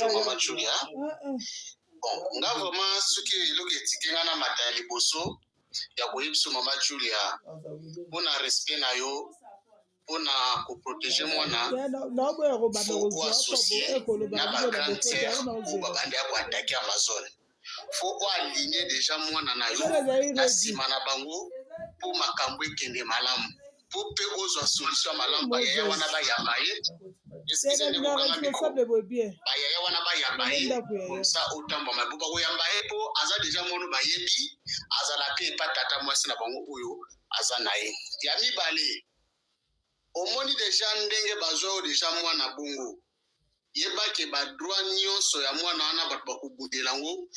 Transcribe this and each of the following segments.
bonjour Maman Julia. Bon, nga vraiment ce qui est le étiquette na matin liboso ya koyebisa Maman Julia pour na respect na yo pour na protéger mwana faut ko associer na ba grande sœur ou ba bande ya ko attaquer Amazon. Faut aligner déjà mwana na yo na sima na bango pour makambo ekende malamu. Pour pe ozo solution malamu ba ya wana ba ya baye. Excusez-moi kanga miko. Ba ya wana ba ya baye. Comme ça autant ba mabuba ko ya baye po aza déjà mono ba yebi aza la pe pa tata mwasi na bango oyo aza naye. Ya mibale. Omoni déjà ndenge bazo déjà mwana bongo. Yeba ke ba droit nyonso ya mwana wana ba kubudela ngo.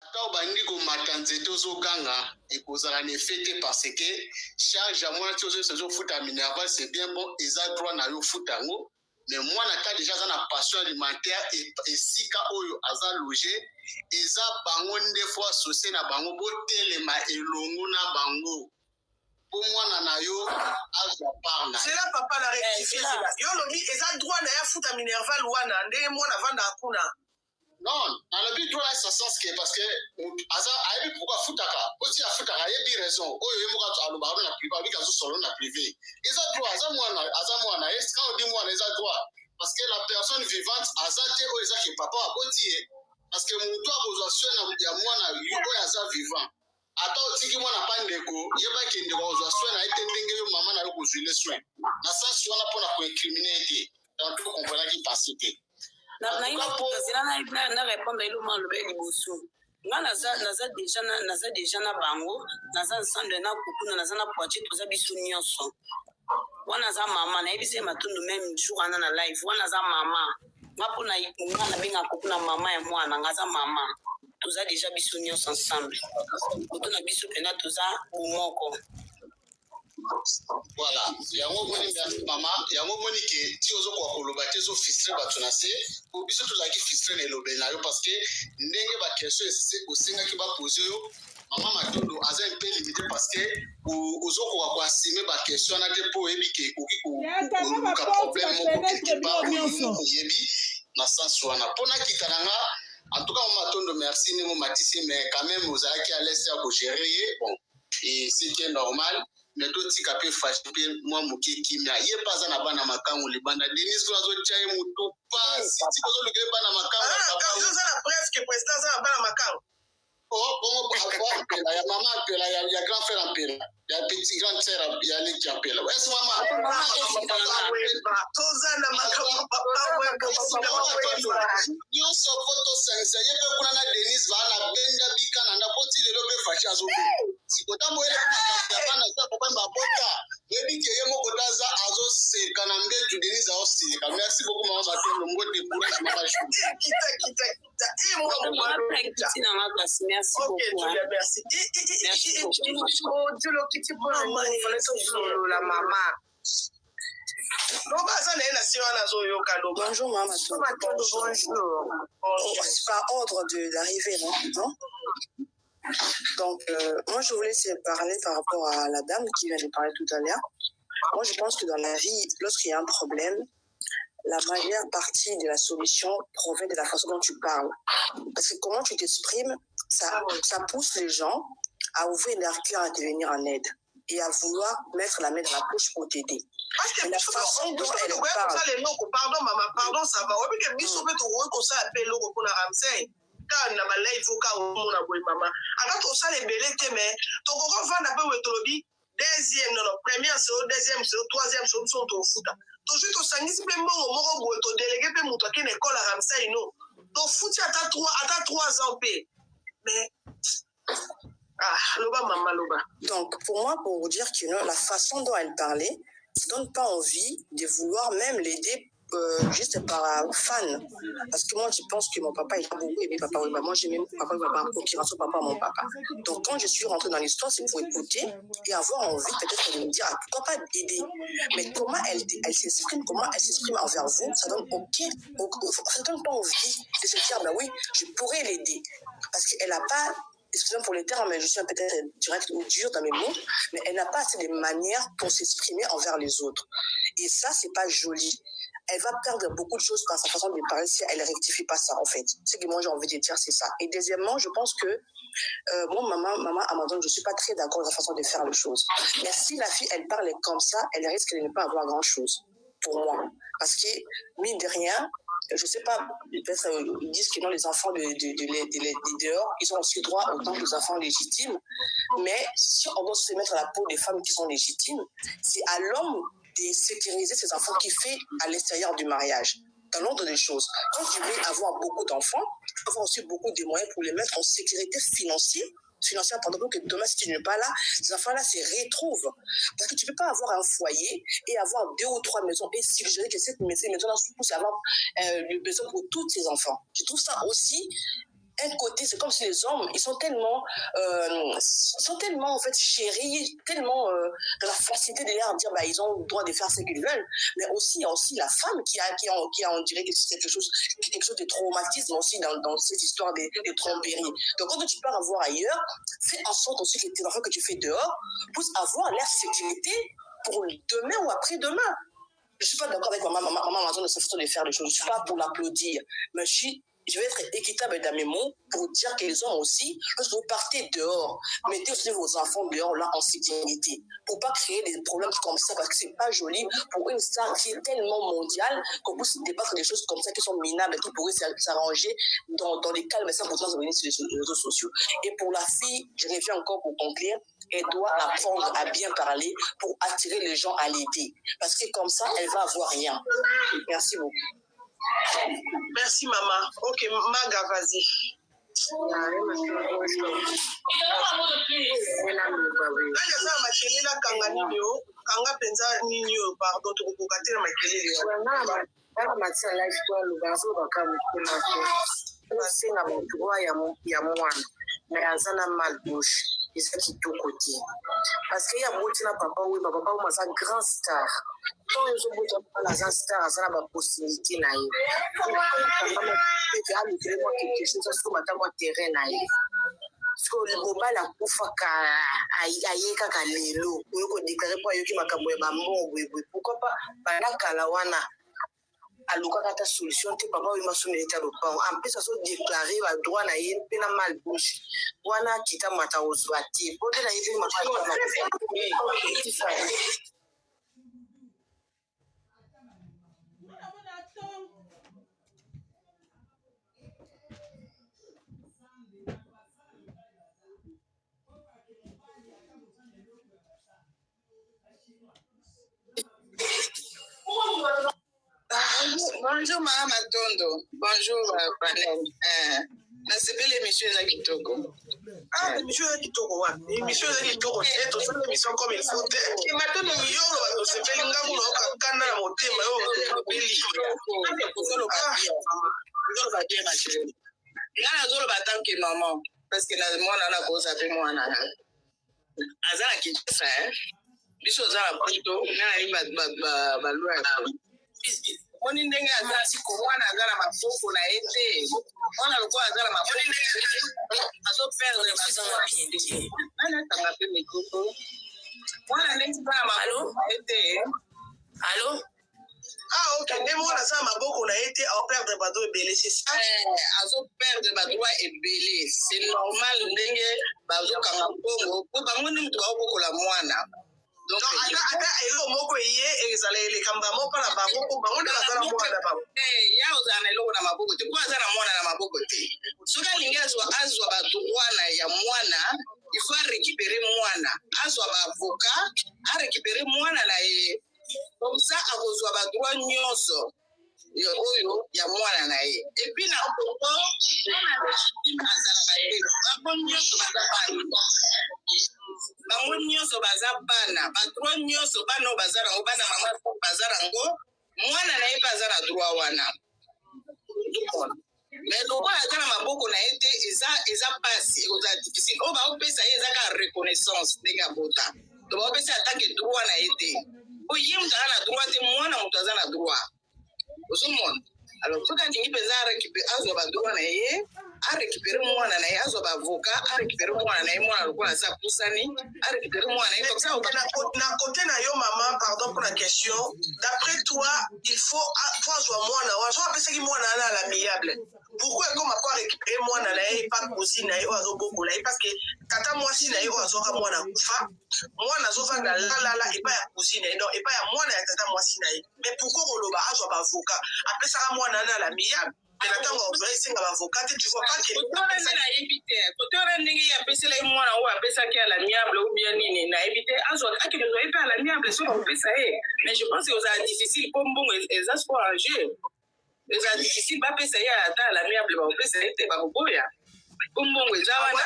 Ata obandi ko matanzete ozokanga ekozala ne fete parce que charge à moi ti ozo futa minerval c'est bien bon eza droit na yo futa ngo mais moi na ta déjà za na passion alimentaire et sika oyo aza logé eza bango nde fois associé na bango botelema elongo na bango pour moi na yo azwa parna c'est là papa la rectifier c'est là yo lobi eza droit na ya futa minerval wana ndenge mwana vanda akuna. Non, dans le but, ça sens que parce que Aza a eu pourquoi foutaka, aussi à foutaka, il y a raison. Oh, il y a un baron la privé, avec un solo la privé. Ils ont droit, Aza moi, quand on dit moi, ils ont droit. Parce que la personne vivante, Aza te, oh, ils ont papa a botier. Parce que mon toit, vous avez un moi, il Aza vivant. Attends, si moi n'a pas de négo, il y a pas qu'il y a des soins, a été dingue, maman n'a pas besoin de soins. Na ça, si on a pour la criminalité, dans tout comprendre qui passe. Na répondre ile mwa lobe liboso nga naza déjà na bango naza ensemble na kokuna naza na poitiers toza biso nyonso wana za mama na yebise matundu même jour ana na live wana za mama ngapo na nga na benga kokuna mama ya mwana nga za mama toza déjà biso nyonso ensemble koto na biso pena toza umoko. Voilà, yango moni mama, yango moni ke ti ozo kwa koloba te zo fistre ba tunase, pour biso to laki fistre ne lobe na yo parce que ndenge ba question osenga ki ba poser yo, mama matondo aza un peu limité parce que ozo kwa assumer ba question na te po ebi ke oki ko ka problème mo quelque part mo yebi na sens wana. Pona kikananga en tout cas mama matondo merci ni mo matisi mais quand même vous avez à l'aise à gérer bon et c'est qui est normal. Mais tout ce qui a pu faire moi moki kimia ye pas na bana makangu libanda Denis Ozo chai mutu pas si tu veux le bana makangu quand je la preuve que président za bana makangu oh bon avoir ya maman appela ya grand frère appela ya petit grand sœur ya les qui appela est-ce maman toza na makangu papa we yo so photo sense ye pe kuna na Denis va na benga bikana na poti le lobe fachi azo sikotambo ele kuna bana za papa mbota yebi ke yemo kotaza azo se kanambe tu Denis a aussi merci beaucoup maman Batondo ngote courage maman kita et moi merci beaucoup. Ok, Julia, merci. Oh, Dieu, le petit peu, la maman. Bonjour, maman. Bonjour. C'est par ordre d'arrivée, non? Donc, moi, je voulais parler par rapport à la dame qui vient de parler tout à l'heure. Moi, je pense que dans la vie, lorsqu'il y a un problème, la majeure partie de la solution provient de la façon dont tu parles. Parce que comment tu t'exprimes, ça pousse les gens à ouvrir leur cœur à te venir en aide et à vouloir mettre la main dans la poche pour t'aider. Mais la façon dont elle parle... Pardon, maman, pardon, ça va. Oui, que biso peut trouver comme ça appelle l'eau pour la ramsey. Quand on a mal, il faut qu'on a boy maman. Alors tout ça les belés mais ton coco va n'a pas où est deuxième non première c'est deuxième c'est troisième c'est son au foot. Toujours to sangi simplement au moro boy to délégué pe muto qui école à ramsey non. To foot à 3 ans p. Mais loba maman loba. Donc pour moi pour vous dire que non, la façon dont elle parlait ça donne pas envie de vouloir même l'aider juste par fan. Parce que moi, je pense que mon papa, il a beaucoup aimé papa. Moi, j'ai même papa, en concurrence papa, mon papa. Donc, quand je suis rentrée dans l'histoire, c'est pour écouter et avoir envie peut-être de me dire, pourquoi pas aider. Mais comment elle s'exprime, envers vous, ça donne ça donne pas envie de se dire, bah oui, je pourrais l'aider. Parce qu'elle n'a pas, excusez-moi pour les termes, mais je suis peut-être direct ou dur dans mes mots, mais elle n'a pas assez de manières pour s'exprimer envers les autres. Et ça, c'est pas joli. elle va perdre beaucoup de choses par sa façon de parler si elle ne rectifie pas ça, en fait. Ce que moi j'ai envie de dire, c'est ça. Et deuxièmement, je pense que moi, maman Amazon, je ne suis pas très d'accord avec la façon de faire les choses. Mais si la fille, elle parle comme ça, elle risque de ne pas avoir grand-chose, pour moi. Parce que, mine de rien, je ne sais pas, peut-être ils disent que non, les enfants de dehors, ils ont aussi droit autant que les enfants légitimes. Mais si on doit se mettre à la peau des femmes qui sont légitimes, c'est à l'homme de sécuriser ses enfants qu'il fait à l'extérieur du mariage. Dans l'ordre des choses, quand tu veux avoir beaucoup d'enfants, tu peux avoir aussi beaucoup de moyens pour les mettre en sécurité financière pendant que demain, si tu n'es pas là, ces enfants-là se retrouvent. Parce que tu ne peux pas avoir un foyer et avoir 2 ou 3 maisons et suggérer que cette maison-là puisse avoir le besoin pour tous ces enfants. Je trouve ça aussi un côté, c'est comme si les hommes, ils sont tellement en fait chéris, tellement de la facilité de leur dire ils ont le droit de faire ce qu'ils veulent, mais aussi il y a aussi la femme qui a on dirait que c'est quelque chose de traumatisme aussi dans cette histoire de tromperie. Donc quand tu pars voir ailleurs, fais en sorte aussi que tes enfants que tu fais dehors puissent avoir leur sécurité pour demain ou après-demain. Je ne suis pas d'accord avec maman Amazon de sa façon de faire les choses. Je ne suis pas pour l'applaudir, mais je vais être équitable dans mes mots pour dire qu'ils ont aussi, lorsque vous partez dehors, mettez aussi vos enfants dehors là en sécurité, pour pas créer des problèmes comme ça, parce que c'est pas joli pour une star qui est tellement mondiale qu'on puisse débattre des choses comme ça qui sont minables et qui pourraient s'arranger dans les calmes et sans pourtant se venir sur les réseaux sociaux. Et pour la fille, je reviens encore pour conclure, elle doit apprendre à bien parler pour attirer les gens à l'aider, parce que comme ça, elle va avoir rien. Merci beaucoup. Merci maman. Ok, Maga, vas-y. eza kitoko te parce que ya boti na papa oyo papa oyo aza grand star oyo ozobota mwana aza star aza na baposibilité na ye alukile mwa quelque chose asukoma ata mwa terrain na ye soki mobali akufaka aye kaka lelo oyo kodeklare mpo ayoki makambo ya bambongo boyeboye pourquoi pas bandakala wana alukaka ata solution te papa oyo masomeli te lopango ampesi azodeklare badroit na ye mpe na malbouche wana akita mata ozwa te mpo nde na ye mpe Bonjour Mama Matondo. Bonjour panel. Nasepeli émission eza kitoko. Émission eza kitoko wapi? Émission eza kitoko te, tosala émission comme il faut te. Matondo miyolo batosepeli ngambo na okakana na motema yo obeli. Nga nazoloba tanke maman parce que mwana na koza pe mwana na aza na Kinshasa biso oza na Poto nga na balwa moni ndenge aza mwana aza na maboko na ye te mwana lokola aza na maboko azoperdre nanatanga mpe mikoko mwana ndenge aza na maboko na ye te. Allo? Ok, nde mwana aza na maboko na ye te aoperdre badroit ebele, c'est ça? Azoperdre badroit ebele, c'est normal ndenge bazokanga mbongo po bango nde moto baobokola mwana. ata eloko moko eye ezala elekamba moko na bango mpo bango nde baza na mwana na bango. Ya ozala na eloko na maboko te mpo aza na mwana na maboko te soki alingi azwa badroit ya mwana il faut arécupere mwana azwa baavoka arécupere mwana na ye comme ça akozwa badroit nyonso oyo ya mwana na ye epuis na poto azalaka te bango nyonso baza bana badroit nyonso bana oyo baza nango bana mama baza nango mwana na ye mpe aza na droit wana mais lokola aza na maboko na ye te eza pasi ekozala difficile oyo baopesa ye eza kaka reconnaissance ndenge abota to baopesa atanke droit na ye te po ye moto aza na droit te mwana moto aza na droit ozomona alors soki alingi mpenza azwa badroit na ye arécupéré mwana na ye azwa bavocat arécupéré mwana na ye mwana lokola aza pusani arécupéré mwana na ye donc ça na côté na yo mama pardon pour la question d'après toi il faut azwa mwana wa azwa apesaki mwana na l'amiable pourquoi ekoma po arécupéré mwana na ye epa cousine na ye oyo azobokola ye parce que tata mwasi na ye oyo azwaka mwana akufa mwana azovanda lalala epa ya cousine na ye donc epa ya mwana ya tata mwasi na ye mais pourquoi koloba azwa bavocat apesaka mwana na l'amiable na ntango esenga bavocat te tu vois pas que nayebi te kote wana ndenge ye apesela ye mwana oyo apesaki à l'amiable ou bien nini nayebi te akende ozwa ye mpe à l'amiable soki akopesa ye mais je pense que ozala difficile mpo mbongo eza sport en jeu eza difficile bapesa ye ata à l'amiable bakopesa ye te bakoboya mpo mbongo eza wana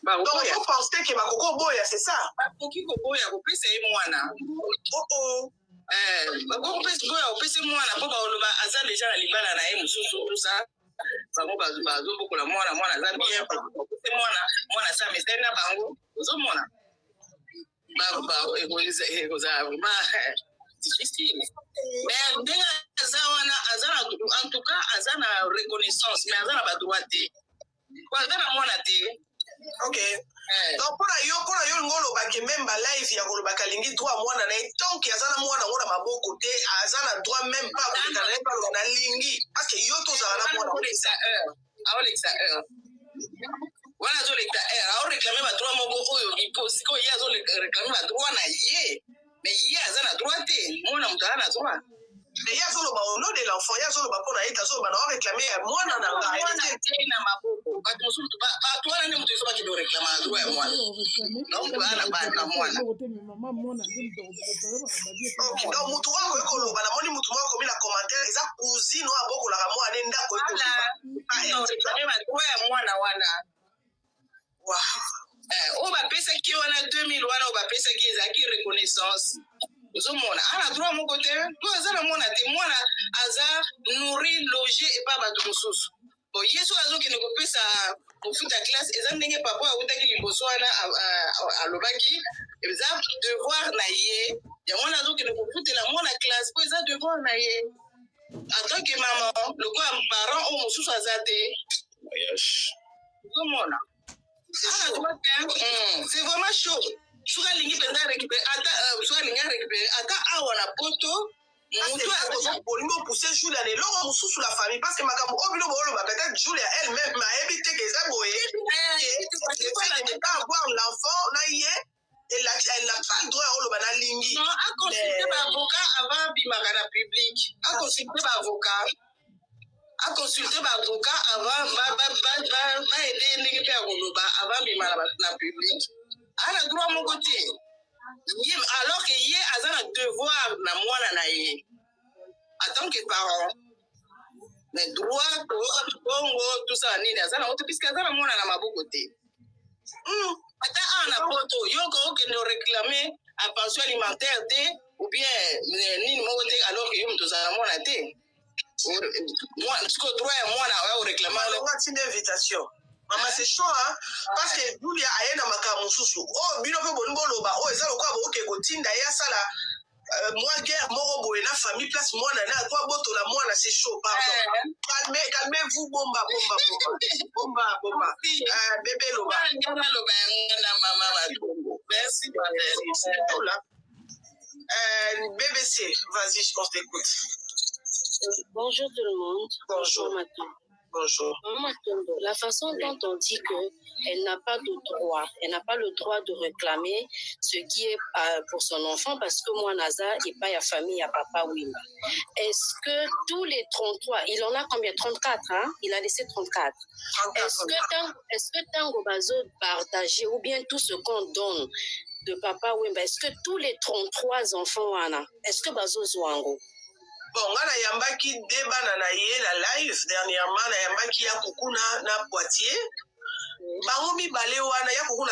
bakoboya donc pense que bakokoboya c'est ça bakoki koboya kopesa ye mwana bakokoboya kopesa mwana mpo bakoloba aza deja na libala na ye mosusu tusa bango bazobokola mwana aza bien bakopesa mwana asa mesali na bango ozomona ekozala vraiment difficile mais ndenge aza wana aza na en tout cas aza na reconnaissance mais aza na badroit te po aza na mwana te ok donc mpona yo lingo olobaki même balive ya kolobaka alingi droit mwana na ye tonke aza na mwana ngo na maboko te aza na droit même pas koleka na ye paloba na lingi parce que yo tozala na mwana aolekisa heure wana azolekisa heure aoreklame badroit moko oyo sikoyo ye azoreklame badroit na ye mais ye aza na droit te mwana moto aza na droit mais ye azoloba au nom de l'enfant ye azoloba mpona ye tazoloba na oreklame ya mwana na ngai te na maboko bato mosusu bato wana nde moto ezobaki doreklama na droit ya mwana donc ana na mwana donc mutu wako ekoloba namoni mutu moko akomi na commentaire eza cousine oyo abokolaka mwana ne ndako ekoreklame badroit ya mwana wana oyo bapesaki wana 2000 wana oyo bapesaki ezalaki reconnaissance ozomona ana droit moko te to aza na mwana te mwana aza nourri loge epa bato mosusu bo ye soki azokende kopesa kofuta classe eza ndenge papa autaki liboso wana alobaki eza devoir na ye yango wana azokende kofutela mwana classe po eza devoir na ye atanke mama lokola parent oyo mosusu aza te ozomona ana droit te c'est vraiment chaud soki alingi mpenza récupéré ata soki alingi arécupéré ata awa na poto bolingi opousse julia na eloko mosusu la famille parce que makambo oyo bino booloba peut-être julia elle-même ayebi te ke eza boye pas avoir l'enfant na ye elle n'a pas le droit ya oloba na lingi non aconsulte baavocat avant bimaka na public aconsulte baavocat aconsulte baavocat avant baede ndenge mpe ya koloba avant bimaka na public ana droit moko te alors que ye aza na devoir na mwana na ye en tant que parent mais droit bongo tout ça nini aza nango te puisque aza na mwana na maboko te ata awa na poto yoko okende oréclame a pension alimentaire te ou bien nini moko te alors que yo moto ozala mwana te siko droit ya mwana oya oréclame ntina invitation mama c'est chaud hein parce que julia aye na makambo mosusu oyo bino mpe bolingi oloba oyo eza lokola bokoke kotinda ye asala mwa guerre moko boye na famille place mwana na to abotola mwana c'est chaud pardon calmez-vous bomba bébé loba merci BBC vas-y on t'écoute. Bonjour tout le monde. Bonjour Matou. Bonjour. Maman Tondo, la façon dont on dit qu'elle n'a pas de droit, elle n'a pas le droit de réclamer ce qui est pour son enfant parce que moi, Naza, il n'y a pas de famille, il n'y a papa Wimba. Est-ce que tous les 33, il en a combien? 34, hein? Il a laissé 34. Est-ce que Tango Bazo partagé ou bien tout ce qu'on donne de papa Wimba, est-ce que tous les 33 enfants, est-ce que Bazo Zouango? Bon, nga nayambaki débat na ye la live dernièrement nayambaki ya kukuna na Poitiers. Bango mibale wana ya kukuna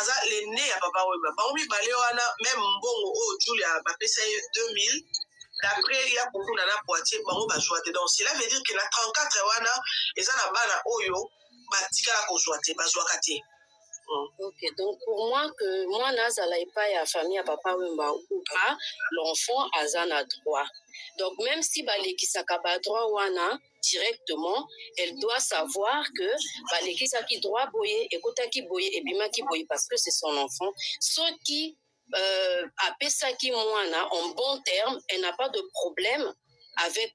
aza l'aîné ya papa Wemba. Bango mibale wana même mbongo o Julia bapesa 2000 d'après ya kukuna na Poitiers bango bazwa te. Donc cela veut dire que na 34 wana eza na bana oyo batikala kozwa te bazwaka te. Ok, donc pour moi, que moi, Nazala et pas la famille à papa Wemba ou pas, l'enfant a un droit. Donc même si Baleki Sakaba droit wana, directement, elle doit savoir que les gens qui droit boyer, écoute qui boyer et bima qui boyer parce que c'est son enfant. Ceux qui appellent ça qui moana en bon terme, elle n'a pas de problème avec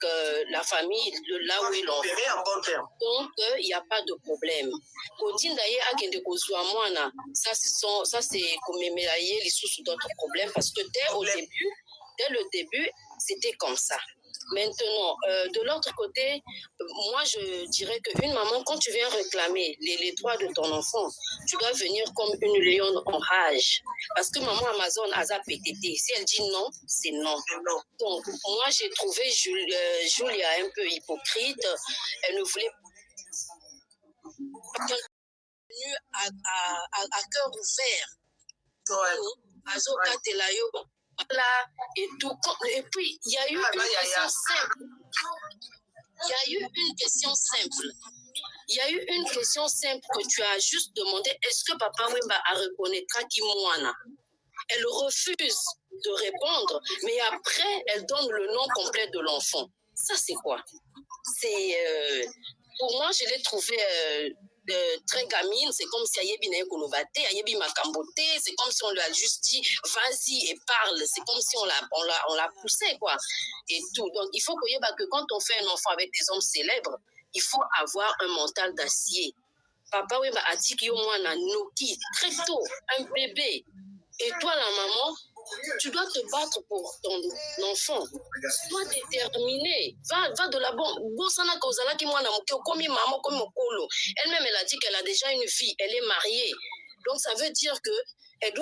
la famille de là où il en fait. Donc, il n'y a pas de problème. Ça, c'est commémorer les sous d'autres problèmes parce que dès le début, c'était comme ça. Maintenant, de l'autre côté, moi, je dirais qu'une maman, quand tu viens réclamer les droits de ton enfant, tu dois venir comme une lionne en rage. Parce que maman Amazon a PTT. Si elle dit non, c'est non. Donc, moi, j'ai trouvé Julia un peu hypocrite. Elle ne voulait pas venue à cœur ouvert. Là, et tout. Et puis, il y a eu une question simple. Il y a eu une question simple que tu as juste demandé. Est-ce que Papa Wemba a reconnaîtra Kimwana? Elle refuse de répondre, mais après, elle donne le nom complet de l'enfant. Ça, c'est quoi? C'est... pour moi, je l'ai trouvé... très gamine, c'est comme si Ayebi n'a pas Ayebi m'a camboté, c'est comme si on lui a juste dit vas-y et parle, c'est comme si on l'a poussé quoi et tout. Donc il faut que quand on fait un enfant avec des hommes célèbres, il faut avoir un mental d'acier. Papa Wemba a dit qu'il y a un Noki très tôt, un bébé, et toi la maman, tu dois te battre pour ton enfant. Sois déterminé. Va de la bonne. Elle-même, elle a dit qu'elle a déjà une vie. Elle est mariée. Donc, ça veut dire qu'elle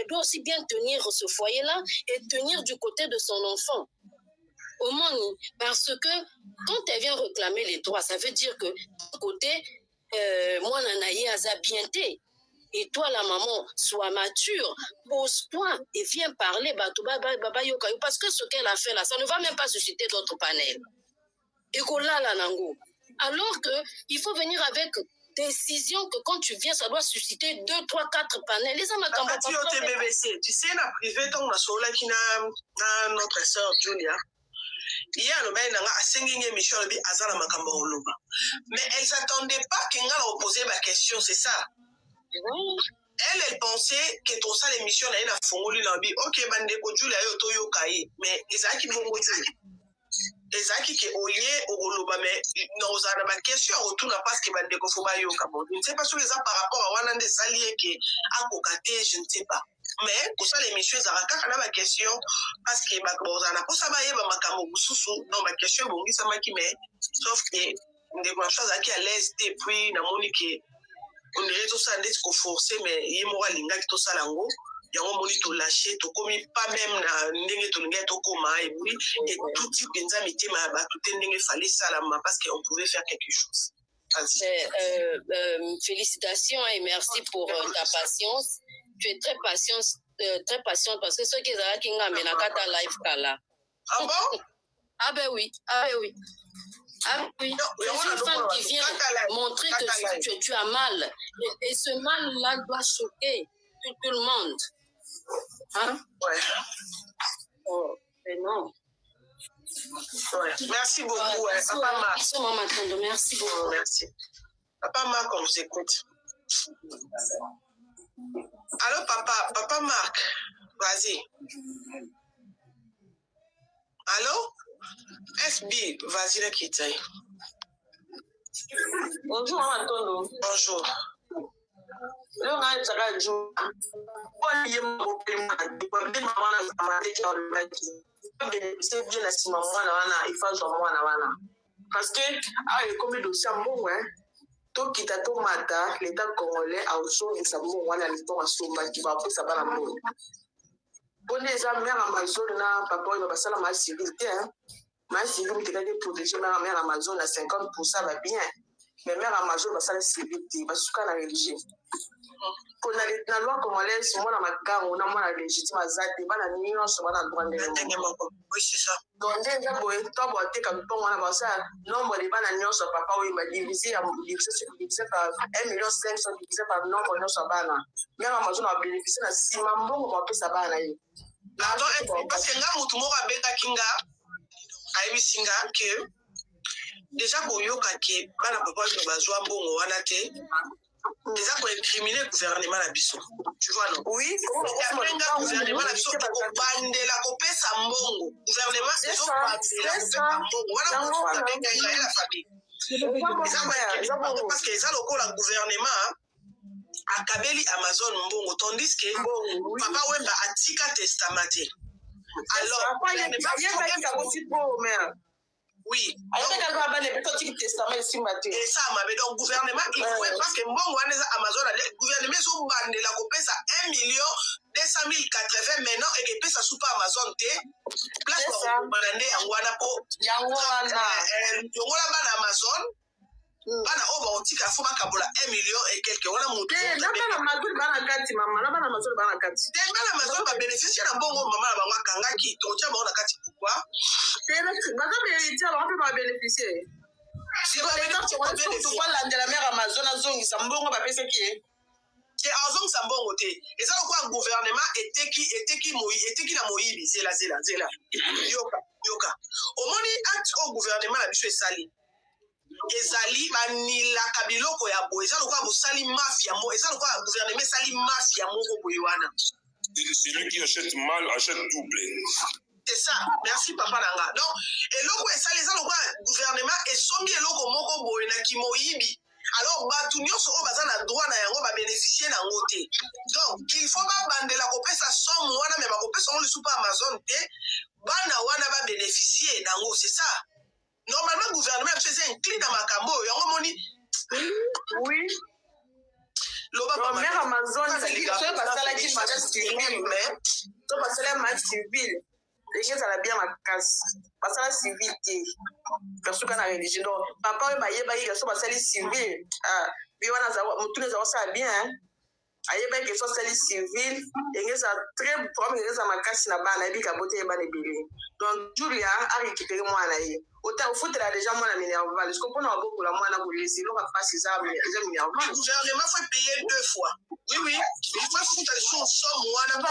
doit aussi bien tenir ce foyer-là et tenir du côté de son enfant. Au moins, parce que quand elle vient réclamer les droits, ça veut dire que du côté, moi, Nanaïe Azabienté. Et toi, la maman, sois mature, pose-toi et viens parler. Parce que ce qu'elle a fait là, ça ne va même pas susciter d'autres panels. Et alors qu'il faut venir avec décision que quand tu viens, ça doit susciter 2, 3, 4 panels. Les hommes BBC. Tu sais, la privée, qui a notre sœur Julia. Mais elle ne s'attendait pas qu'elle a posé ma question, c'est ça. Elle pensait que tout ça l'émission là il a fongoli lambi ok bandeko Julia yo to yo kai mais ezaki bongo ezaki ke oye ogoloba mais non za ma question retourne parce que bandeko faut ba yo kabo je ne sais pas sur les par rapport à wana des alliés que a kokate je ne sais pas mais pour ça l'émission ezaka kana ma question parce que ba bozana ko ça ba yeba makambo bususu non ma question bongi ça maki mais sauf que ndeko chose qui à l'aise depuis na monique on dirait tout ça d'être forcé mais il m'a linga tout ça lango yango moni to lâcher to komi pas même na ndenge to linga to koma et oui et tout type de mitema ba tout ndenge fallait ça là parce qu'on pouvait faire quelque chose. Félicitations et merci pour ta patience. Tu es très patiente parce que ceux qui ont qui ngamena kata live kala. Ah bon? Ah ben oui. Ah oui. C'est une femme qui vient montrer que tu as mal. Et ce mal-là doit choquer tout le monde. Hein? Ouais. Oh, mais non. Ouais. Merci beaucoup, Papa Marc. Merci beaucoup. Merci. Papa Marc, on vous écoute. Allô, Papa Marc, vas-y. Allô? SB, vas-y, la quitte. Bonjour, Antondo. Bonjour. Parce que, comme il dossier tout qui t'a tout matin, l'État congolais a aussi un sabot, voilà, l'État a souvent qui va pour sa barre. Pour les amis Amazon, papa, il va passer la civilité. Ma civilité est protégée, ma mère Amazon à 50% va bien. Mais mère Amazon va faire la civilité, va se la religion. Pour la loi congolaise, moi, dans ma car, on a moins la légitime à Zati, pas la nuit, on se va dans le droit de oui, c'est ça. Donc, déjà, pour être top, on a comme on a ça, nombre de balles à nuit, sur papa, oui, m'a divisé par 1,5 million, divisé par nombre de nos balles. Mère Amazon a bénéficié de 6 membres, on va appeler sa balle. Parce que là, tout le monde a bêta kinga, a eu singa que déjà boyoka ke bana papa oyo bazwa mbongo wana te eza koincrimine gouvernement na biso tu vois non oui yapenga gouvernement na biso ekobandela kopesa mbongo gouvernement ezobandela kopesa mbongo wana kobenga ya la famille parce que eza lokola gouvernement akabeli Amazon mbongo tandis que papa Wemba atika testament te alors oui et ça mabe donc gouvernement il faut parce que mbongo wana eza Amazon gouvernement ezobandela kopesa 1,200,080 maintenant et kepesa supa Amazon te place bakobanda nde yango wana po yongola bana Amazon bana oyo baotika fo bakabola 1 million et quelque wana motu bana Amazon babénéficie na mbongo mama na bango akangaki tokotia bango na kati pourquoi landela mare Amazon azongisa mbongo bapesaki te azongisa mbongo te eza lokola gouvernement eteki na moyibi zela yoka omoni acte oyo gouvernement na biso esali ezali banilaka biloko ya boye eza lokola bosali mafia mo eza lokola gouvernement esali mafia moko boye wana celui qui achète mal achète double. C'est ça, merci papa nanga. Donc, eloko esali eza lokola gouvernement esombi eloko moko boye na kimoyibi. Alors batu nyonso oyo baza na droit na yango babénéficie nango te. Donc, il faut babandela kopesa somme wana me bakopesa ngo lisusu pa Amazon te bana wana babénéficie nango, c'est ça. Normalement, le gouvernement faisait un clic dans ma cambo. Oui. La mère Amazon, c'est les gens allaient bien ma casse. Parce que la civilité. Parce que la religion. Donc, papa, il y a des choses civiles. Puis, tous les gens savent bien. Ayeba ke so sali civil engeza très problème engeza makasi na bana bi ka bote ba lebele donc Julia a récupéré moi na ye autant au foot là déjà moi na minerval parce que pour na beaucoup la moi na bolisi lo ka passe ça les minerval le gouvernement faut payer 2 fois oui il faut foutre les choses somme moi na ba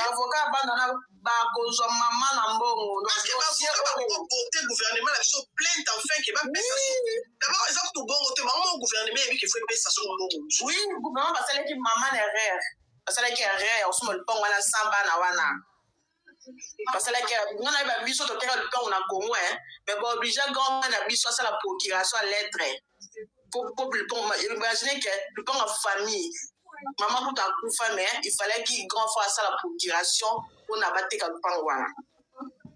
avocat bana ba kozo mama na mbongo parce que ba gouvernement la biso plainte enfin que ba pesa d'abord ils ont tout bon côté maman gouvernement et que faut pesa son mbongo oui gouvernement parce que maman erreur parce que erreur on se le pont wana samba na wana parce que on a ba biso to terre le pont na Congo mais ba obligé grand na biso ça la procuration lettre pour le pont imaginer que le pont en famille maman tout a coupé mais il fallait qu'il grand fasse la procuration pour n'abattre le pont wana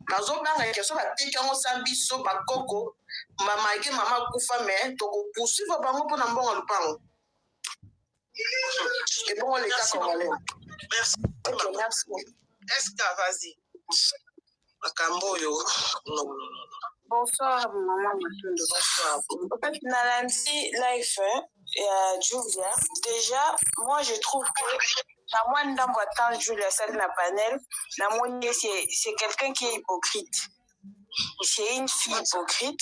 nazo banga question ba tekango sambiso ba koko mama ke mama kufa mais to ko poursuivre bango pour na mbongo le pont et bon les cas congolais merci okay, merci est-ce que vas-y makambo yo non bonsoir maman Matondo. Bonsoir. En fait Nalansi life Julia déjà moi je trouve que la moindre dans votre Julia celle na panel la moindre c'est quelqu'un qui est hypocrite, c'est une fille hypocrite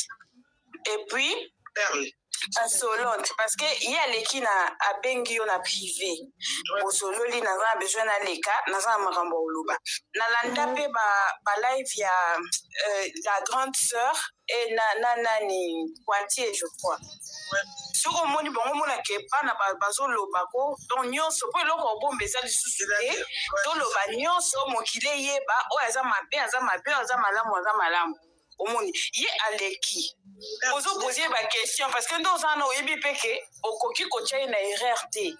et puis insolente parce que il y a les qui na abengi on a privé au solo li na a besoin na leka na za makambo oluba na landa pe ba live ya la grande sœur et nani Poitiers je crois sur au moni bon mona ke pa na bazo lobako donc nyonso po eloko bombeza lisusu te to loba nyonso mokile yeba o aza malamu omoni ye aleki ozo poser ba question parce que dans un oyebi peke okoki kotia na erreur te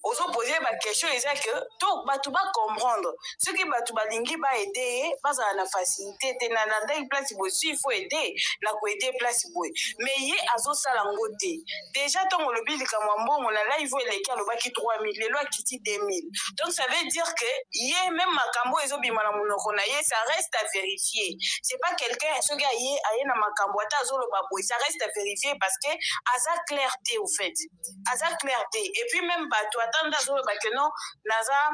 ozo poser ba question eza que to batu ba comprendre ce qui batu ba lingi ba aider baza na facilité te na ndai place bosi il faut aider na ko aider place boy mais ye azo sala ngote déjà ton lobili kama mbongo na live eleki alobaki 3000 lelo akiti 2000 donc ça veut dire que ye même makambo ezo bima na monoko na ye ça reste à vérifier c'est pas quelqu'un ce gars ye aye na makambo ata azolo baboy ça reste à vérifier parce que aza clarté au fait aza clarté et puis même bato atanda azolo ba que non naza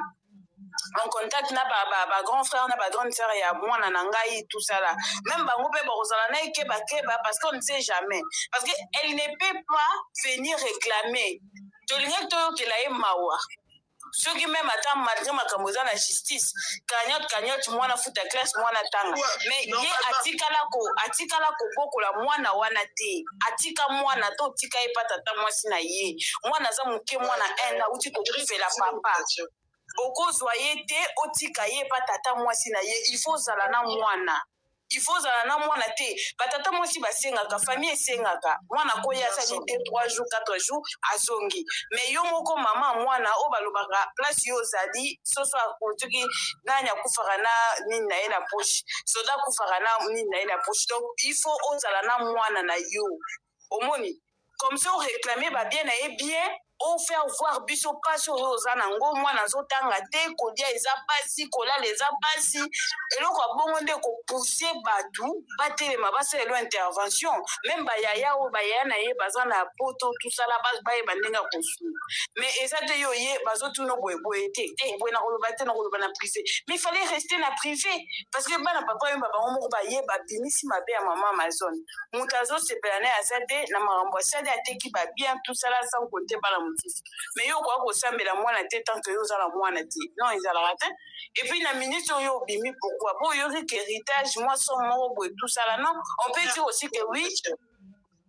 en contact na ba grand frère na ba grande sœur ya mwana na ngai tout ça là même bango pe bozala na keba parce qu'on ne sait jamais parce que elle ne peut pas venir réclamer to linga to ke la mawa soki même ata malgré makambo eza na justice cagnotte mwana futa classe mwana tanga mais ye atikala kobokola mwana wana te atika mwana to otika ye pa tata mwasi na ye mwana aza moke mwana ene auti kokufela papa okozwa ye te otika ye pa tata mwasi na ye il faut ozala na mwana te batata mwasi basengaka famille esengaka mwana koye asali 2-3 jours 4 jours azongi mais yo moko mama mwana o balobaka place yo ozali soso akotoki nani akufaka na nini na ye na poche soda akufaka na nini na ye na poche donc il faut ozala na mwana na yo omoni comme ça oréclame babien na ye bien ofaire voir biso pasi oyo oza nango mwana azotanga te kolia eza pasi kolala eza pasi eloko abongo nde kopousse bato batelema basalelo intervention même bayaya oyo bayaya na ye baza na poto tosala bayeba ndenge akosula mais eza te yo ye bazotuna boyeboye te boye nakoloba te nakoloba na privé mais il fallait rester na privé parce que bana papa oyo bango moko baye babimisi mabe ya mama amazon moto azosepela na ye aza te na makambo asali ateki babien tosala sans compter bana mais yo kwa kosambela mwana te tant que yo zala mwana te non ezalaka te et puis la ministre yo obimi pourquoi bon yo rik héritage moi son moko boye tout ça là non on peut dire aussi que oui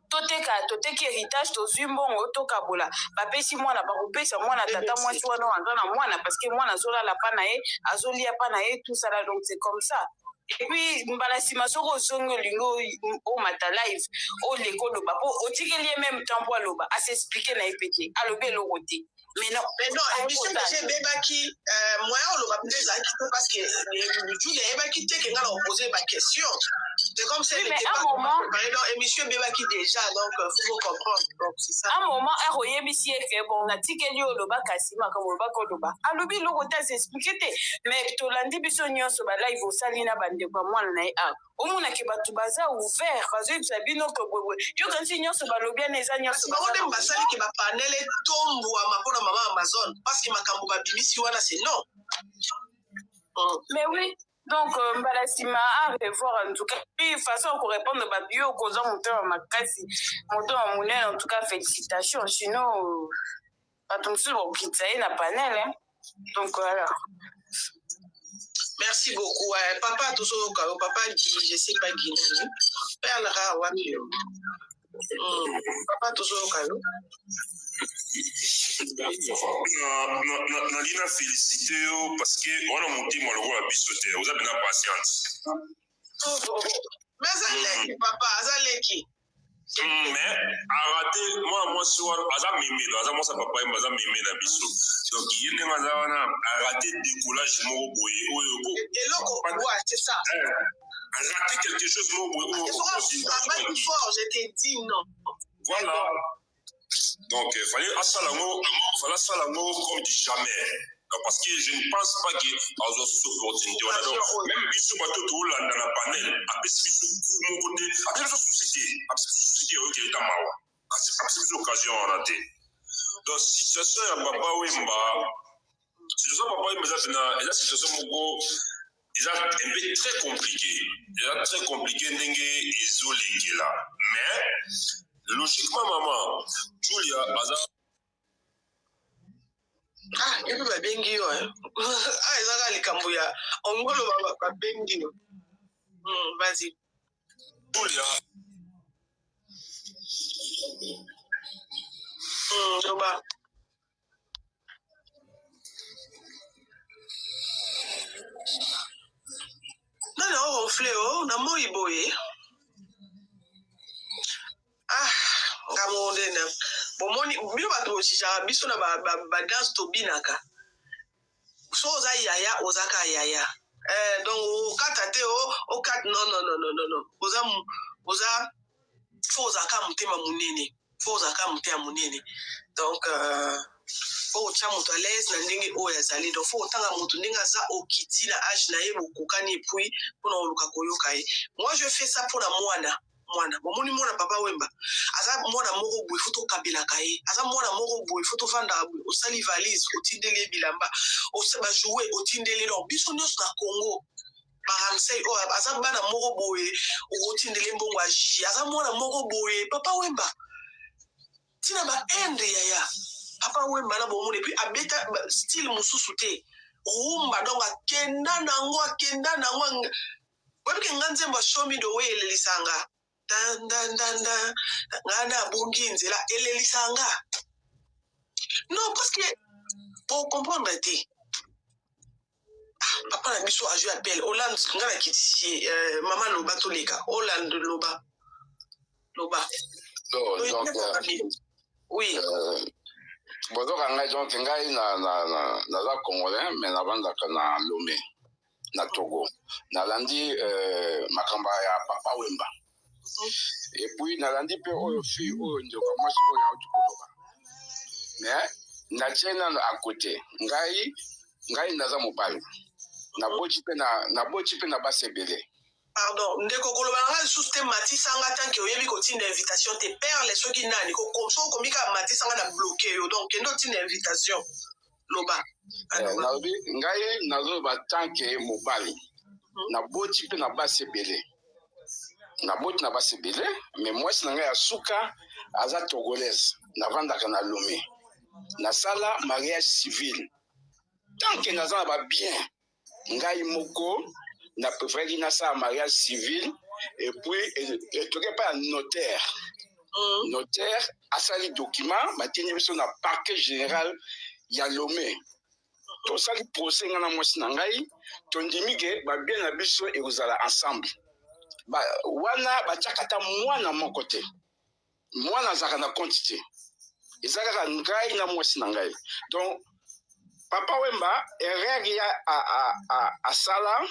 toteki héritage tozwi mbongo tokabola bapesi mwana bakopesa mwana tata mwasi wana aza na mwana parce que mwana azolala pa na ye azolia pa na ye tout ça là donc c'est comme ça. Et puis mbala nsima soko ozongi olingi omata live oleka oloba po otikeli ye même temps po aloba asexplike na ye pete alobi eloko te mais non émission déjà bebaki moyen oloba peut ezalaki te parce que julie ayebaki te ke nga na opose baquestion c'est comme ça émission bebaki déjà donc faut comprendre donc c'est ça un moment oyebisi ye ke bon natikeli oloba kasi makambo olobaka oloba alobi eloko te asexplike te mais tolandi biso nyonso balive osali na bandeko ya mwana na ye a omonake bato baza ouvert bazoyebisa bino ke bwebwe yo kanisi nyonso balobi ana eza nyonso bango nde basaliki bapanele tombwama mpona mama amazon parce que makambo babimisi wana c'est non mais oui donc mbala nsima à revoir en tout cas puis façon korépondre babio okozwa motema makasi motema monene en tout cas félicitations sinon bato mosusu bakokitisa ye na panel donc voilà. Merci beaucoup. Papa, tout ça, papa dit, je sais pas qui n'est. Père Lara, Wami. Papa, tout ça, nalina félicité parce que on a monté mon logo à bisoter. Vous avez bien patience. Mais ça l'est, papa, ça l'est qui? Mais arrêté moi soir aza mémé aza sa papa aza mémé na biso donc yene aza wana arrêté décollage moko boye oyo eloko ouais c'est ça raté quelque chose moko boye travaille fort je t'ai dit non voilà donc fallait ça comme du jamais. Parce que je ne pense pas que aux autres opportunités même biso bato to landa na panel apesi biso mon côté apesi société OK ta mawa apesi biso occasion raté donc situation ya papa Wemba na la situation moko déjà un peu très compliqué ndenge ezolekela mais logiquement maman Julia aza epe babengi yo ezaka likambo ya ongolo babengi yo vas-y Julia oba nana oronfle o na moi boye ngamonde na bomoni bino bato boshisaka biso na badanse tobinaka so oza yaya ozaka yaya donc okata te okata non oza fo ozaka motema monene donc fo otya moto à l'aise na ndenge oyo azali donc fo otanga moto ndenge aza okiti na age na ye bokokani epui mpona oluka koyoka ye moi je fais ça mpona mwana bomoni mwana papa Wemba aza mwana moko boye fo tokabelaka ye aza mwana moko boye fo tovandaka boye osali valise otindeli ye bilamba bajoue otindeli donc biso nyonso na Congo baramsey oyo aza bana moko boye okotindeli mbongo aji aza mwana moko boye papa Wemba tina baende yaya Papa Wemba na bomo et puis abeta style mususu te. Rumba donc akenda nango. Wewe nganzemba show me the way elelisanga. Dan ngana bungi nzela elelisanga. Non parce que pour comprendre papa na biso a joué appel Hollande ngana kitisi maman Loba toleka Hollande Loba. Donc oui. Bozo kanga donc ngai na congolais mais na banda kana Lomé na Togo na landi makamba ya Papa Wemba et puis na landi pe oyo fi oyo ndoka moi oyo autukoloba mais na tena à côté ngai naza mobali na bochi pe na basebele. Pardon, ndeko kolobanga juste matisanga tant que oyebi ko tinda invitation te perle ceux qui nani ko komso komika matisanga na bloqué yo donc endo tinda invitation loba. Nalobi ngai nazo ba tant que mobali na bochi pe na basebele. Na bochi na basebele mais moi c'est ngai asuka aza togolaise na vanda kana Lomé. Na sala mariage civil. Tant que naza ba bien ngai moko na préféré na ça mariage civil et puis tu pas notaire. Notaire a sali document matini biso na parquet général ya Lomé. To sali procès ngana mwasi na ngai to ndimi ke ba bien na biso et vous allez ensemble. Ba wana ba chakata mwana moko te. Mwana zaka na quantité. Ezaka ngai na mwasi na ngai. Donc Papa Wemba erreur a sala.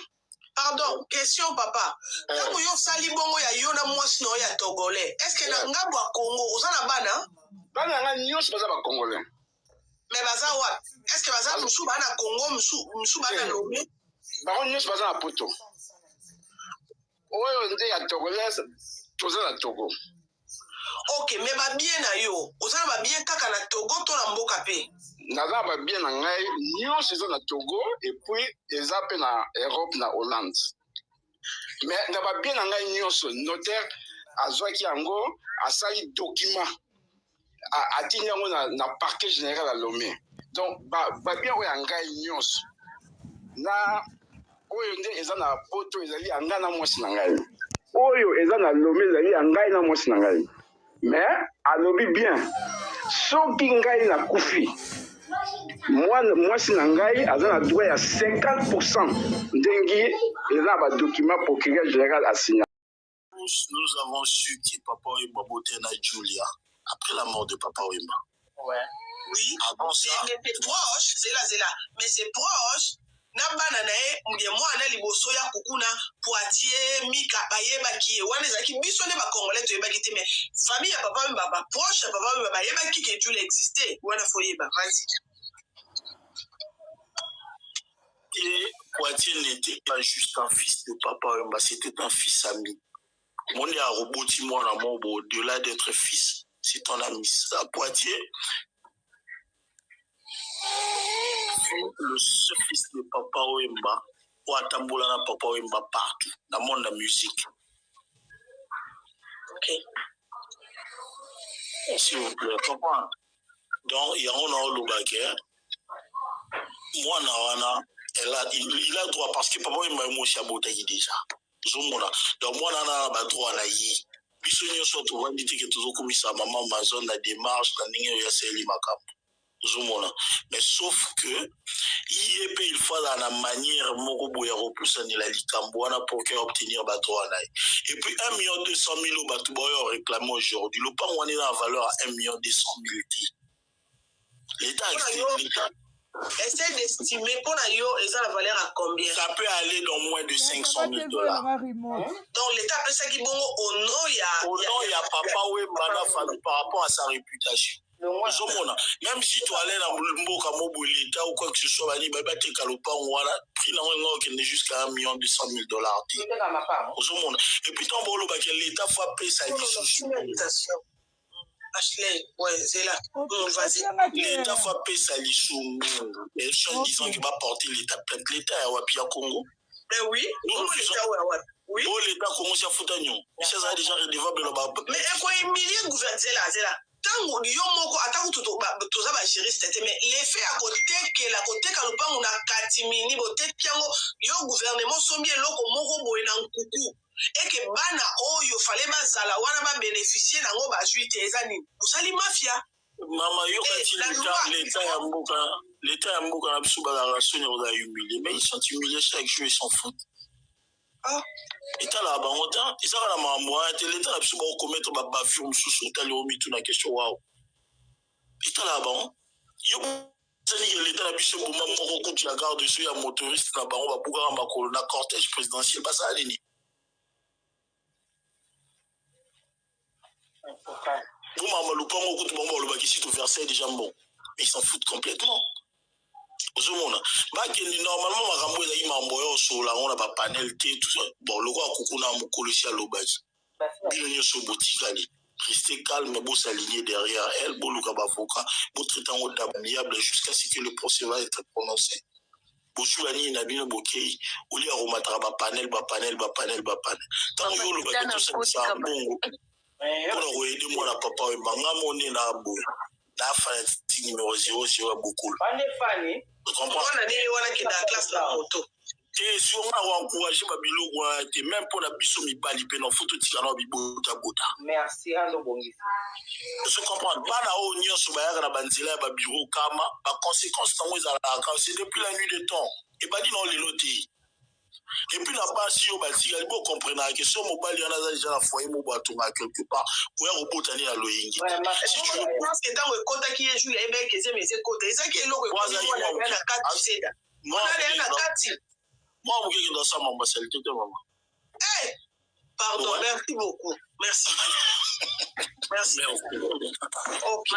Pardon, question papa. Quand yo sali bongo ya yo na mwasi no ya togolais. Est-ce que na ngambo a Congo ozana bana? Bana nga nyos baza ba congolais. Mais baza wa? Est-ce que baza musu bana Congo musu bana Lomé? Ba nyos baza na poto. Oyo nde ya togolais toza na Togo. OK, mais ba bien na yo. Ozana ba bien kaka na Togo to na mboka pe. Naza ba bien na ngai nyos eza na Togo et puis eza pe na Europe na Hollande. Mais na ba bien na ngai nyos notaire azwaki yango asali document a tini yango na parquet général à Lomé. Donc ba bien oyo ngai nyos na oyo nde eza na poto ezali anga na mwasi na ngai. Oyo eza na Lomé ezali ngai na mwasi na ngai. Mais alobi bien soki ngai na kufi mwasi na ngai aza na droit ya 50% ndengi eza ba document procureur général a signé. Nous avons su que Papa Wemba Botena Julia après la mort de Papa Wemba. Ouais. Oui. Ah bon, ça. Mais c'est proche, c'est là. Mais c'est proche. Nabana nae mge mwana liboso ya kukuna Poitiers mika bayeba ki wana zaki biso ne ba congolais to yeba ki mais famille ya Papa Wemba ba proche ya Papa Wemba bayeba ki que Julia existait wana foyeba vas-y. Et Poitiers n'était pas juste un fils de Papa Wemba, c'était un fils ami. Mon est à Roboti, moi, au-delà d'être fils, c'est ton ami. À Poitiers, le seul fils de Papa Wemba, ou à Tamboulana Papa Wemba partout, dans le monde de la musique. Ok. S'il vous plaît, comprends. Donc, il y a un le baguette. Moi, il a droit, parce que Papa Wemba est aussi à Botaï déjà. Donc moi nana ba droit na yi biso nyonso to vandi te ke tozo komisa maman mazon na démarche na ndenge ya seli makambo zomona mais sauf que il faut dans la manière moko boya repoussa ni la likambo wana pour que obtenir ba droit na et puis 1,2 million ba to boya réclamer aujourd'hui le pan wana na valeur à 1,2 million l'État essaie d'estimer pour la yo et ça la valeur à combien? Ça peut aller dans moins de 500 000 $. Donc l'État appelle ça qui bon au nom il y a Papa Wemba famille par rapport à sa réputation. Même si tu allais dans le l'État ou quoi que ce soit, il va te caloper prix qui est jusqu'à 1,2 million $. Et puis l'État faut payer sa dissolution. Ashley, ouais, c'est là. Vas-y. L'État va payer sa lissou. Les gens disant qu'il va porter l'État plainte. L'État est à Wapia Congo. Mais oui. Oui. Oh, l'État commence à foutre à nous. Ça a déjà redevable là-bas. Mais quoi, il y a gouvernement, c'est là. Tant lupango yo moko atako toza ba juriste te mais l'effet à koteka lupango na katimini boteki yango yo gouvernement sombi eloko moko boye na nkuku eke bana oyo fale bazala wana ba bénéficier nango bazwi te eza nini osali mafia mama yo kati l'état ya mboka na biso bazalaka soni oza humilié mais ils sont humiliés chaque jour ils s'en foutent etalaka bango ta ezaka na makambo wana te l'état na biso bakokommettre babavure mosusu otali omitu na question wao etalaka bango yo zanike l'état na biso eboma moko kuti ya garde so ya motoriste na bango babukaka makolo na cortège présidentiel basala nini bomama lupango okuti bango balobaki si toversaille déjà bon mais ils s'en foutent complètement ozomona bakende normalement makambo ezalaki mambo ya osola yango na bapanel te bon lokola kuku na mokolo esi alobaki bino nyonso botikali restez calme bosaligner derrière elle boluka bavocat botraite yango d'amiable jusqu'à ce que le procès va être prononcé bosula nini na bino bokei olia komataka bapanel ntango yo olobaki tosalisa mbongo mpona koyede mwana papa oyo banga mone na boye na fana ti numéro 00 ya bokolo te si onga koencourage babiloko wana te même mpona biso mibali mpe na fo totika na bibotabota ozo comprendre bana oyo nyonso bayaka na banzela ya babiro kama baconséquence nango ezalaka c'est depuis la nuit de temps ebandi nao lelo te et puis la base yo batika libo comprendre que so mobali wana za déjà la foyer mo batonga quelque part koya kobotani ya loyingi si tu penses que tango ekota ki eju ya ebe keze mais ekota ezaki eloko ekota na kati seda na kati moi vous qui dans ça maman salité de maman pardon merci beaucoup merci OK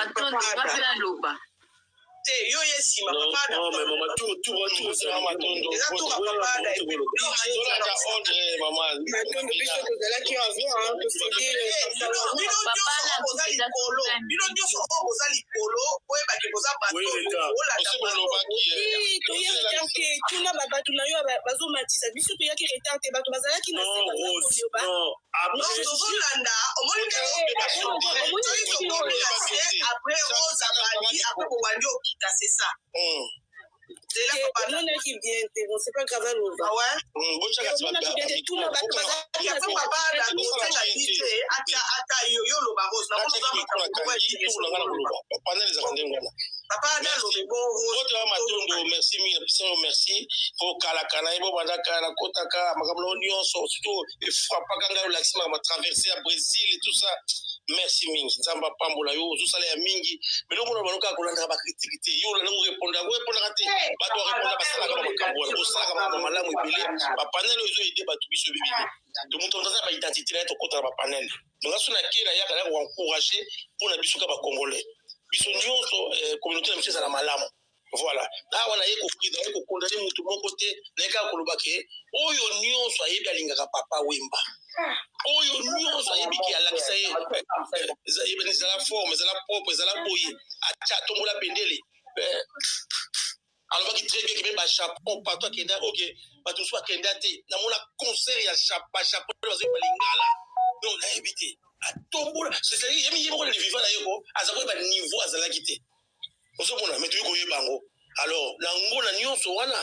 Loba te yo yesi ma papa non mais maman tout ça matondo tout papa da zolaka ordre maman matondo biso tozalaki avant bino nyonso oyo boza likolo oyebaki boza bato tuna babato na yo bazomatisa biso toyaki retard te bato bazalaki na tozolanda omoni après rose abandi après bobandi okita c'est ça omonaki bien te on sait pas grave aloba ata yo loba rose papa nalobe bon matondo merci merci kokalakana ye bobandaka na kotaka makambo nyonso surtout efrapaka ngai olakisi makambo traversé ya Brésil et tout ça merci mingi nzambe apambola yo ozosala ya mingi mais lomona banoka kolandaka bakritiki te yo olandango repondaka te bato bareponda basalaka bamakambo wana osalaka makambo malamu ebele bapanele oyo ezoede bato biso bibili tomoto nzaza baidentité na ye tokota na bapanele donc aso na kera yaka ya koencourage mpona biso ka bacongolais biso nyonso communauté na biso ezala malamu voilà awa naye kokondane motu moko te naye kaka koloba ke oyo nyonso ayebi alingaka papa Wemba oyo nyonso ayebi ke alakisa ye ezala forme ezala propre ezala boye atia atombola bendele alobaki très bien ke meme bajapon partout akenda ok bato mosusu bakenda te namona concert ya bajapon bazoyi balingala non nayebi te atombola ye moko na liviva na ye ko aza koyeba niveau azalaki te ozomona me toyi koyeba yango alors na ngona nyonso wana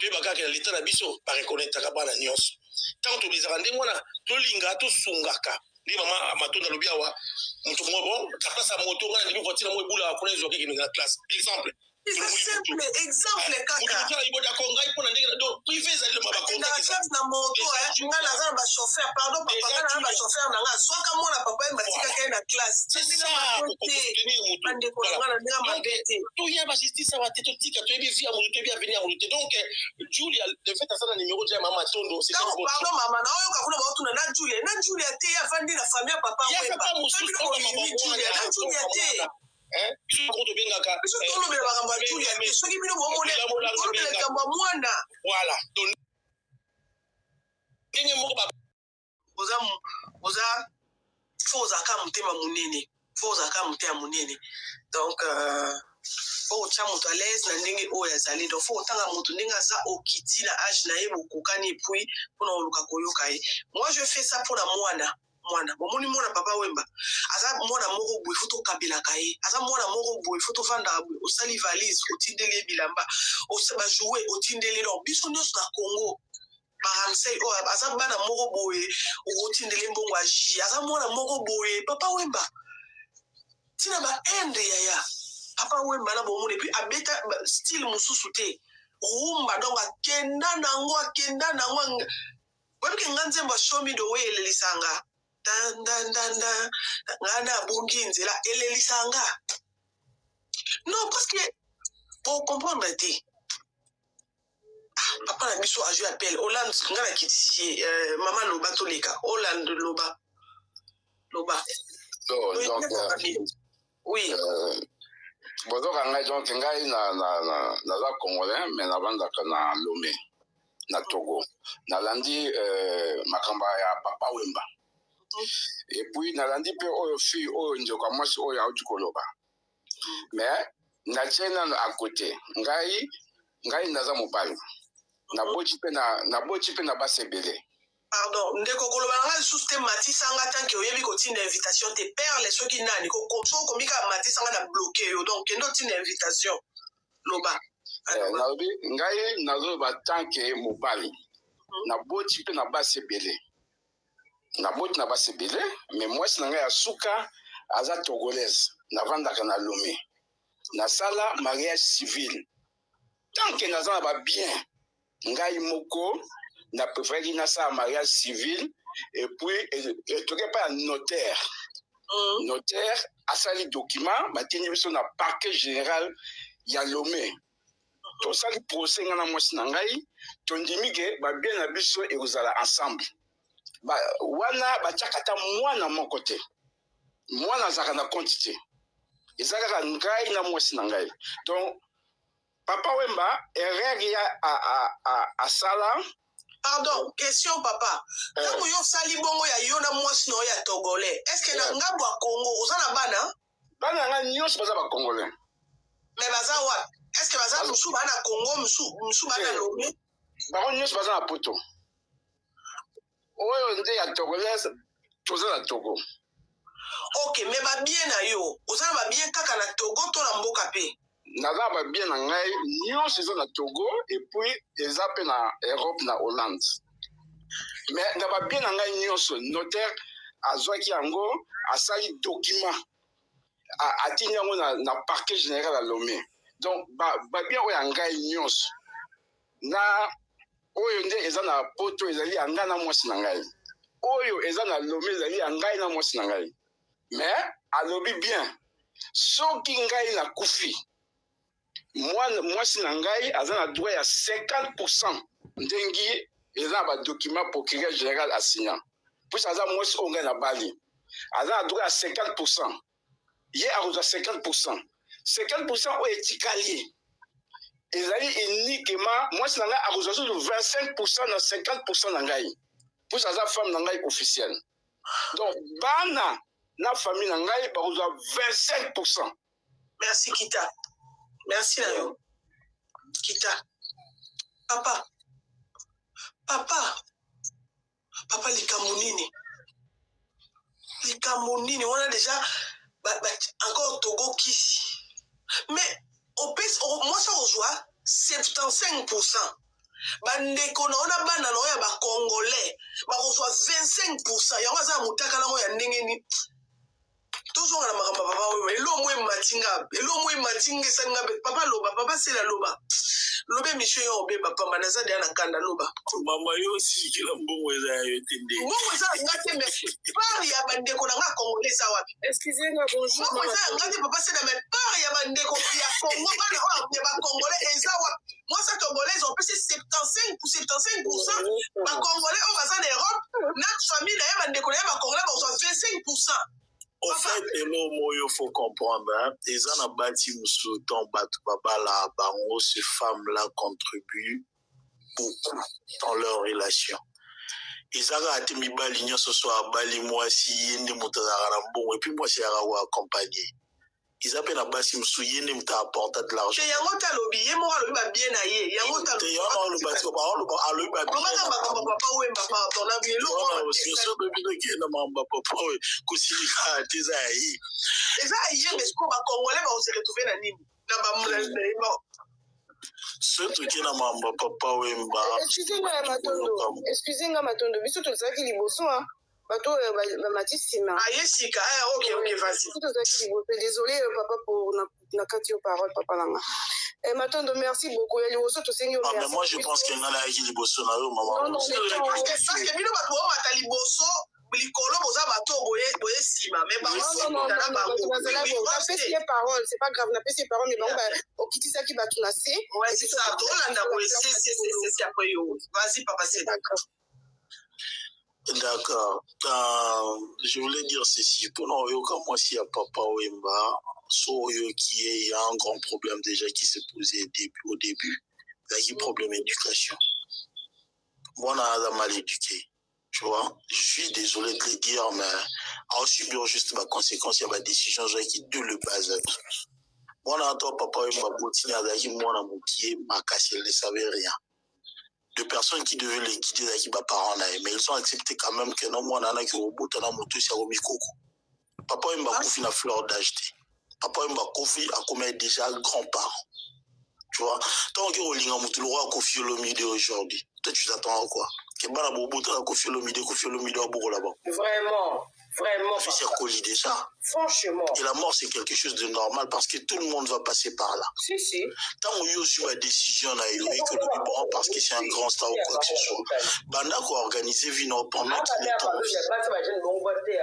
toyeba kaka na leta na biso barekonettaka bana nyonso ntango tobezaka ndenge wana tolingaka tosungaka nde mama matondo alobi awa moto moko bon kapasa moto ngana ndimi voiture mo ebulaka kuna ezwaka ekendeka na classe exemple exemple kaka ibo d'accord ngai mpona ndenge na do privé ezali loma na moto nga naza na bachauffeur pardon papa nga na bachauffeur na nga soka mwana papa ye batikaka ye na classe toya bajustice awa te totika toyebi vi ya moto toyebi aveni ya moto te donc julia de fait aza na numéro dia mama tondo pardon mama na oyoka kuna baotuna na julia te avandi na famille ya papa wemba na julia te biso tobengaka biso tolobela makambo ya julia te soki bino bomolobela likambo ya mwana voilà ndenge moko fo ozalaka motema monene donc fo otya moto à l'aise na ndenge oyo azali donc fo otanga moto ndenge aza okiti na age na ye bokokani epui mpona koluka koyoka ye moi je fais ça mpona mwana bomoni mwana papa wemba aza mwana moko boye foto kabila kaye aza mwana moko boye foto vanda boye osali valise otindeli bilamba ba jouer otindeli donc biso nyonso na Congo Ramsey aza bana moko boye otindeli mbongo aji aza mwana moko boye papa wemba tina ba ende yaya papa wemba na bomoni puis abeta style mususu te rumba donc akenda nango webike nganzemba show me the way elelisanga dan ngana bungi nzela elelisanga non parce que pour comprendre te papa na biso a joué appel Hollande ngana kitisi maman loba toleka Hollande loba oui bozo kanga donc ngai na congolais mais na bandaka na Lomé na Togo nalandi makamba ya papa wemba et puis nalandi pe oyo fille oyo njoka mwasi oyo auti koloba mais na tena à côté ngai naza mobali na boti pe na basebele pardon ndeko koloba nga suste matisanga tant que oyebi kotinda invitation te perle soki nani ko komika matisanga na bloquer yo donc kendo tinda invitation loba nalobi ngai nazoba tant que mobali na boti pe na basebele mais mwasi na ngai ya suka aza togolaise navandaka na Lomé nasala mariage civil tant que naza na babien ngai moko na préféré nasala mariage civil et puis toke pa notaire asali document batindi biso na parquet général ya Lomé tosali procès nga na mwasi na ngai tondimi ke babien na biso ekozala ensemble wana batiakata mwana moko te mwana azalaka na compte te eza kaka ngai na mwasi na ngai donc papa wemba erreur ya asala pardon question papa ntango yo sali bongo ya yo na mwasi na yo ya togolais est ce que na ngambo ya Congo oza na bana nga nyonso baza bacongolais mais baza wapi est ce que baza mosusu bana na Congo mosusu bana Lomé bango nyonso baza na poto oyo nde ya togolaise toza na Togo. Ok, mais babien na yo oza na babien kaka na Togo to na mboka pe naza babien na ngai nyonso eza na Togo et puis eza pe na Europe na Hollande mais na babien na ngai nyonso notaire azwaki yango asali document atindi yango na parquet général ya Lomé donc babien oyo ya ngai nyonso na oyo nde eza na poto ezali ya ngai na mwasi na ngai oyo eza na Lomé ezali ya ngai na mwasi na ngai mais alobi bien soki ngai na kufi mwasi na ngai aza na droit ya 50% ndengi eza na badocument procureur général asigna puis aza mwasi oyo ngai na bali aza na droit ya 50% ye akozwa 50% oyo etikali ezali uniquement mwasi na ngai akozwa susu 25% na 50% na ngai puis aza femme na ngai officielle donc bana na famille na ngai bakozwa 25%. Merci Kita. Merci Nayo. Kita. Papa likambo nini wana déjà encore Togo kisi mais moi ça rejoint 75%. Bandeko na ona bana na oya ba congolais ba reçoit 25%. Yango za mutaka na oya ndenge ni toujours na makamba papa we elo mwe matinga sanga papa loba papa sela loba lobe monsieur yo be papa manaza de na kanda loba mama yo si kila mbongo eza yo tende mbongo eza ngate mais par ya bandeko na nga congolais sa wapi excusez-moi bonjour mbongo eza ngate papa sela mais par ya bandeko ya Congo bana oya ba congolais eza wapi moi ça congolais ont passé 75% ba congolais au bazan d'Europe notre famille na ya bandeko na ya ba congolais ba 25%. En fait, il faut comprendre, les gens ont bâti Moussouton, Batubabala, Bango, ces femmes-là contribuent beaucoup dans leur relation. Ils ont été mis balignon ce soir, bali moi si yende moutara bon et puis moi c'est à accompagner. ils appellent à basi msouye ne mta apporter de l'argent. Yango ta lobi ye mo lobi ba bien na ye. Yango ta lobi. Yango lo bati ko ba lo ba bien. Papa we papa to na bien lo. So baby no ke na mamba papa we ko silika teza yi. Eza yi mais ko ba congolais ba se retrouver na nini? Na ba mula surtout qui na mamba papa we mba. Excusez-moi Matondo. Biso to zaki liboso hein. Bato Matissima. Ah Jessica, ok, vas-y. Désolé papa pour na kati parole papa langa. Matondo, merci beaucoup. Mais moi je pense qu'il y en a qui liboso na yo maman. Non, parce que bino bato ba liboso likolo boza bato boye sima mais ba non, parole, c'est pas grave, na pesi parole mais bon okitisa ki bato na se. Ouais, c'est ça. Tolanda boye c'est après yo. Vas-y papa, c'est d'accord. D'accord. Je voulais dire ceci. Pour nous, comme moi, s'il y a Papa Wemba, il y a un grand problème déjà qui s'est posé au début. Il y a un problème d'éducation. Moi, on a mal éduqué. Tu vois, je suis désolé de le dire, mais en subir juste ma conséquence, il y a ma décision qui de le bas âge. Moi, on a un Papa Wemba, moi, on a cassé, il ne savait rien. De personnes qui devaient les guider qui va parents mais ils ont accepté quand même que non moi nana qui au bout de la moto c'est au mikoko. Papa il m'a confié la fleur d'âge. Papa il m'a confié à comme déjà grand-parent. Tu vois, tant que Olinga moto le roi confié le midi aujourd'hui. Toi tu t'attends à quoi? Que bana bobo t'as confié le midi à bourg là-bas. Vraiment. C'est colis déjà. Franchement. Et la mort, c'est quelque chose de normal parce que tout le monde va passer par là. Si. Tant qu'on y a eu la décision, on a élevé que le Liban parce que c'est un grand star ou quoi que ce soit. Banda qu'on a organisé Vino pendant qu'il est en vie.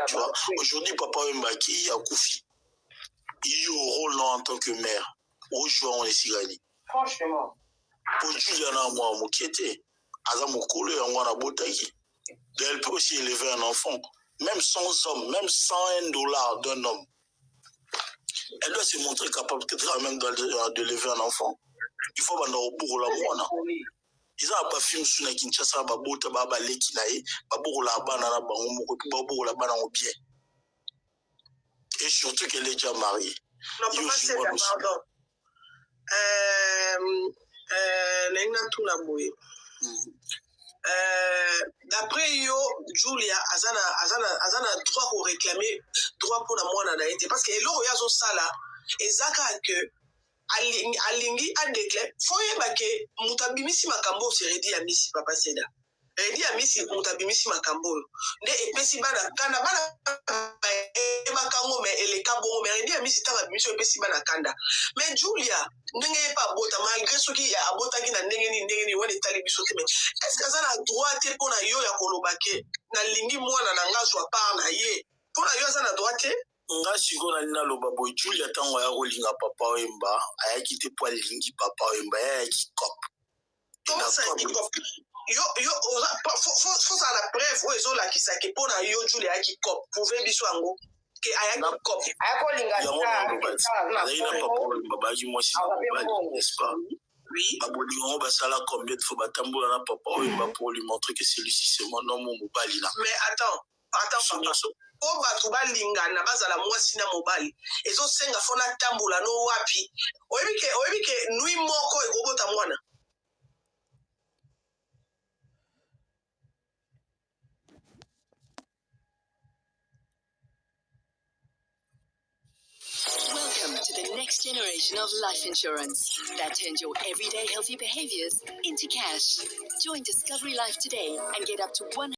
Tu vois, aujourd'hui, Papa Mbaki a Koufi. Il joue au rôle en tant que maire. Au joueur, on est si gagné. Franchement. Pour Juliana, moi, qui était, Azamokolo et on a Botaki. Elle peut aussi élever un enfant. Même sans homme, même $100 d'un homme, elle doit se montrer capable quand même de lever un enfant. Il faut aller au bourg la moana. Ils ont pas film sur la Kinshasa, babota baba lekinae, babou la banana bango, babou la banana au bien. Et surtout qu'elle est déjà mariée. Non, papa, c'est pardon. Nenga tout la bouée. D'après yo Julia azana droit pour réclamer droit pour la mwana na été parce que eloko yazo sala ezaka que alingi a déclaré foye bake mutabimisi makambo seredi ya misi papa Seda redi ya misi mutabimisi makambo nde epesi bana kanda bana makango me eleka bongo me redi ya misi tanga biso epesi bana kanda mais Julia ndenge pas abota malgré ce qui a abota ki na ndenge ni wone tali biso te mais est-ce que ça na droit te pona yo ya kolobake na lingi mwana na ngazwa par na ye pona yo ça na droit te nga siko na nina loba boy Julia tango ya kolinga papa Wemba ayaki te po lingi papa Wemba ayaki cop yo faut ça la preuve o ezo la kisaki pona yo Julia ayaki cop pouvez biso ango que ayaki cop akolinga ina papa Wemba ba moi si n'est-ce pas? Oui. On va ça là combien de fois batambola na papa Wemba pour lui montrer que celui-ci c'est mon nom mobali là. Mais attends papa. O bato balingana bazala mwasi na mobali ezosenga fona tambola no wapi oyebi ke nui moko ekobota mwana. Welcome to the next generation of life insurance that turns your everyday healthy behaviors into cash. Join Discovery Life today and get up to